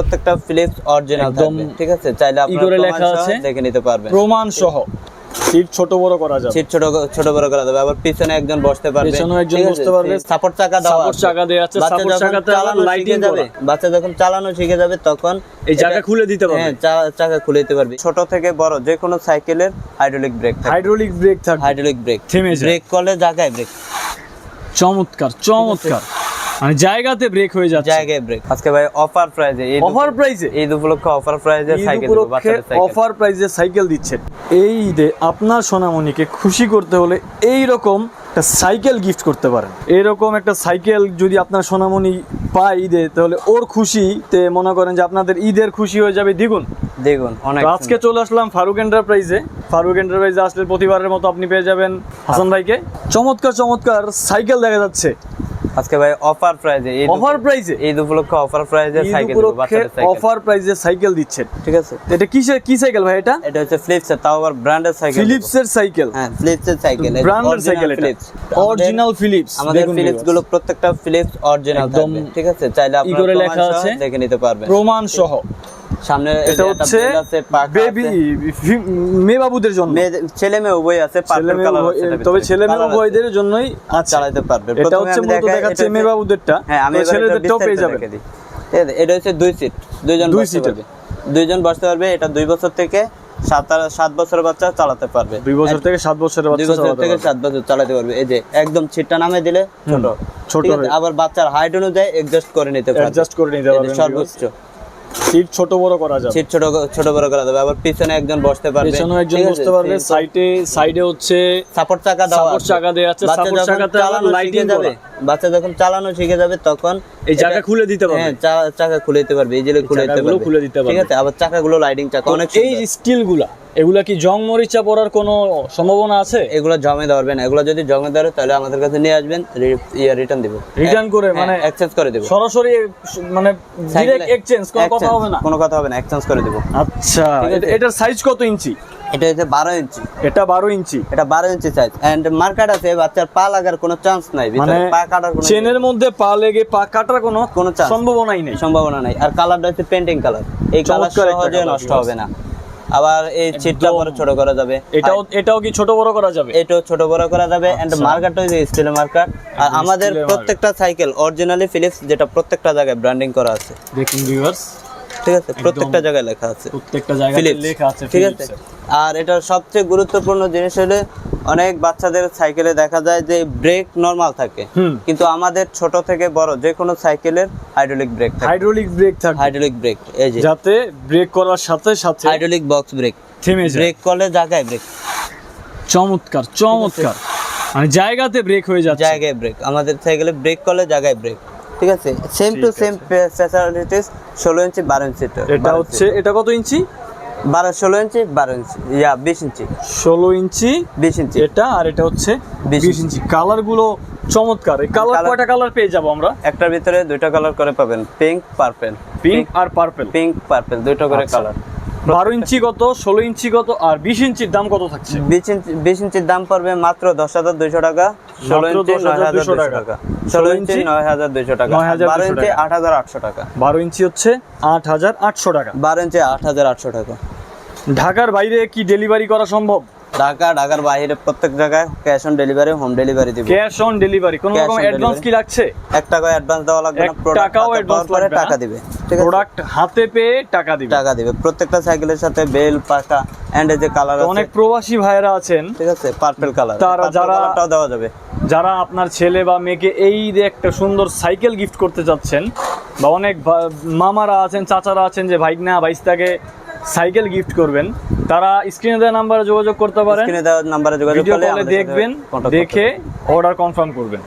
প্রত্যেকটা Philips original থাকবে, ঠিক আছে? চাইলে আপনারা লেখা আছে দেখে নিতে পারবেন, প্রমাণ সহ। সিট ছোট বড় করা যাবে, সিট ছোট বড় করা যাবে। আবার পিছনে একজন বসতে পারবে, পিছনে একজন বসতে পারবে। সাপোর্ট চাকা দেওয়া আছে, সাপোর্ট চাকা দেয়া আছে। সাপোর্ট চাকাতে লাইটিং যাবে। বাচ্চা যখন চালানো শিখে যাবে তখন এই চাকা খুলে দিতে পারবে। হ্যাঁ, চাকা খুলে দিতে পারবে। ছোট থেকে বড় যে কোনো সাইকেলের হাইড্রোলিক ব্রেক থাকবে, হাইড্রোলিক ব্রেক থাকবে। হাইড্রোলিক ব্রেক থেমে যায়, ব্রেক করলে জায়গায় ব্রেক। চমৎকার চমৎকার, মানে জায়গাতে ব্রেক হয়ে যাচ্ছে, জায়গায় ব্রেক। আজকে ভাই অফার প্রাইজে, অফার প্রাইজে, ঈদ উপলক্ষে অফার প্রাইজে সাইকেল দেব, বাচ্চাদের সাইকেল অফার প্রাইজে সাইকেল দিচ্ছেন। এই ঈদে আপনার সোনামণিকে খুশি করতে হলে এই রকম একটা সাইকেল গিফট করতে পারেন। এরকম একটা সাইকেল যদি আপনার সোনামণি পায় ঈদে, তাহলে ওর খুশিতে মনে করেন যে আপনাদের ঈদের খুশি হয়ে যাবে দ্বিগুণ। দেখুন অনেক। আজকে চলে আসলাম ফারুক এন্টারপ্রাইজে। ফারুক এন্টারপ্রাইজে আসলে প্রতিবারের মতো আপনি পেয়ে যাবেন হাসান ভাইকে। চমৎকার চমৎকার সাইকেল দেখা যাচ্ছে আজকে ভাই অফার প্রাইজে, অফার প্রাইজে, ঈদ উপলক্ষে অফার প্রাইজে সাইকেল দেব, বাচ্চাদের সাইকেল অফার প্রাইজে সাইকেল দিচ্ছেন, ঠিক আছে? এটা কি সাইকেল ভাই? এটা হচ্ছে ফিলিপস এর, তাও আবার ব্র্যান্ডের সাইকেল, ফিলিপস এর সাইকেল। হ্যাঁ, ফিলিপস এর সাইকেল, ব্র্যান্ডের সাইকেল, এটা অরিজিনাল ফিলিপস। আমাদের ফিলিপস গুলো প্রত্যেকটা ফিলিপস অরিজিনাল থাকবে, ঠিক আছে? চাইলে আপনারা লেখা আছে দেখে নিতে পারবেন, প্রমাণ সহ। সামনে এটা হচ্ছে বেবি মেয়ে বাবুদের জন্য, ছেলে মেয়ে উভয় আছে, পার্পল কালার আছে, তবে ছেলে মেয়ে উভয়দের জন্যই চালাতে পারবে। এটা হচ্ছে মূলত দেখাচ্ছে মেয়ে বাবুদেরটা। হ্যাঁ, আমি ছেলেদেরটাও পেয়ে যাবেন। এটা হচ্ছে 2 সিট, দুইজন বসতে পারবে। এটা 2 বছর থেকে 7 বছরের বাচ্চা চালাতে পারবে। 2 বছর থেকে 7 বছরের বাচ্চা 2 বছর থেকে 7 বছর চালাতে পারবে। এই যে একদম সিটটা নামে দিলে ছোট, আবার বাচ্চার হাইট অনুযায়ী অ্যাডজাস্ট করে নিতে পারবে, সর্বোচ্চ। সিট ছোট বড় করা যাবে, সিট ছোট বড় করা যাবে। আবার পিছনে একজন বসতে পারবে, পিছনে একজন বসতে পারবে। সাইডে হচ্ছে সাপোর্ট চাকা দেয়া আছে। সাপোর্ট চাকাতে লাইটিং যাবে। বাচ্চা যখন চালানো শিখে যাবে তখন এই চাকা খুলে দিতে পারবে। হ্যাঁ, চাকা খুলে দিতে পারবে, ইজিলি খুলে দিতে পারবে, ঠিক আছে? আবার চাকাগুলো লাইটিং চাকা অনেক সুন্দর। এই স্টিলগুলা, এগুলা কি জং মরিচা পড়ার কোনো সম্ভাবনা আছে? এগুলো জমে ধরবে না। এগুলো যদি জমে ধরে তাহলে আমাদের কাছে নিয়ে আসবেন, রিটার্ন দিব, রিটার্ন করে মানে এক্সচেঞ্জ করে দেব, সরাসরি মানে ডাইরেক্ট এক্সচেঞ্জ, কোনো কথা হবে না, কোনো কথা হবে না, এক্সচেঞ্জ করে দেব। আচ্ছা, এটার সাইজ কত ইঞ্চি? এটা হচ্ছে 12 ইঞ্চি। এটা 12 ইঞ্চি, এটা 12 ইঞ্চি সাইজ। এন্ড মার্কেট আছে, বাচ্চার পা লাগার কোনো চান্স নাই, ভিতরে পা কাটার কোনো, চেনের মধ্যে পা লেগে পা কাটার কোনো সম্ভাবনা নাই। আর কালারটা হচ্ছে পেইন্টিং কালার, এই কালার সহজে নষ্ট হবে না। আবার এই সিটটা বড় ছোট করা যাবে। এটাও কি ছোট বড় করা যাবে? এটাও ছোট বড় করা যাবে। এন্ড মার্কেটটা হচ্ছে স্টিল মার্কেট। আর আমাদের প্রত্যেকটা সাইকেল অরিজিনালি ফিলিপস, যেটা প্রত্যেকটা জায়গায় ব্র্যান্ডিং করা আছে। দেখুন ভিউয়ার্স, ঠিক আছে? প্রত্যেকটা জায়গায় লেখা আছে, প্রত্যেকটা জায়গায় লেখা আছে, ঠিক আছে? আর এটার সবচেয়ে গুরুত্বপূর্ণ জিনিস হলো, অনেক বাচ্চাদের সাইকেলে দেখা যায় যে ব্রেক নরমাল থাকে, কিন্তু আমাদের ছোট থেকে বড় যে কোনো সাইকেলের হাইড্রোলিক ব্রেক থাকে, হাইড্রোলিক ব্রেক। এই যে যাতে ব্রেক করার সাথে সাথে হাইড্রোলিক বক্স ব্রেক থেমে যায়, ব্রেক করলে জায়গায় ব্রেক। চমৎকার চমৎকার, মানে জায়গাতে ব্রেক হয়ে যাচ্ছে, জায়গায় ব্রেক। আমাদের সাইকেলে ব্রেক করলে জায়গায় ব্রেক, ঠিক আছে? Same to same facilities. 16 ইঞ্চি 12 ইঞ্চি। এটা হচ্ছে, এটা কত ইঞ্চি? 16 ইঞ্চি 12 ইঞ্চি, 20 ইঞ্চি। 16 ইঞ্চি 20 ইঞ্চি এটা, আর এটা হচ্ছে 20 ইঞ্চি। কালার গুলো চমৎকার। এই কালার কয়টা কালার পেয়ে যাব আমরা? একটার ভিতরে 2টা কালার করে পাবেন, পিঙ্ক পার্পল। পিঙ্ক আর পার্পল, পিঙ্ক পার্পল 2টা করে কালার। 12 ইঞ্চি কত, 16 ইঞ্চি কত, আর 20 ইঞ্চির দাম কত থাকছে? 20 ইঞ্চির দাম পড়বে মাত্র 10,200 টাকা। 16 ইঞ্চি 9,200 টাকা। 16 ইঞ্চি 9,200 টাকা। 12 ইঞ্চি 8,800 টাকা। 12 ইঞ্চি হচ্ছে 8,800 টাকা। 12 ইঞ্চি 8,800 টাকা। ঢাকার বাইরে কি ডেলিভারি করা সম্ভব? ঢাকার বাইরে প্রত্যেক জায়গায় cash on delivery, home delivery দিব। ক্যাশ অন ডেলিভারি, কোনো রকম অ্যাডভান্স কি লাগছে? 1 টাকা অ্যাডভান্স দেওয়া লাগবে না, টাকাও অ্যাডভান্স করে টাকা দিবে, ঠিক আছে? প্রোডাক্ট হাতে পেয়ে টাকা দিবে। প্রত্যেকটা সাইকেলের সাথে বেল পাকা এন্ড যে কালার আছে। অনেক প্রবাসী ভাইরা আছেন, ঠিক আছে? পার্পল কালার, তারা যারাটাও দেওয়া যাবে। যারা আপনার ছেলে বা মেয়েকে এই যে একটা সুন্দর সাইকেল গিফট করতে চাচ্ছেন, বা অনেক মামারা আছেন, চাচারা আছেন যে ভাইগনা ভাইস্তাকে সাইকেল গিফট করবেন, তারা স্ক্রিনে দেওয়া নাম্বারে যোগাযোগ করতে পারেন। স্ক্রিনে দেওয়া নাম্বারে যোগাযোগ করলে দেখবেন, দেখে অর্ডার কনফার্ম করবেন।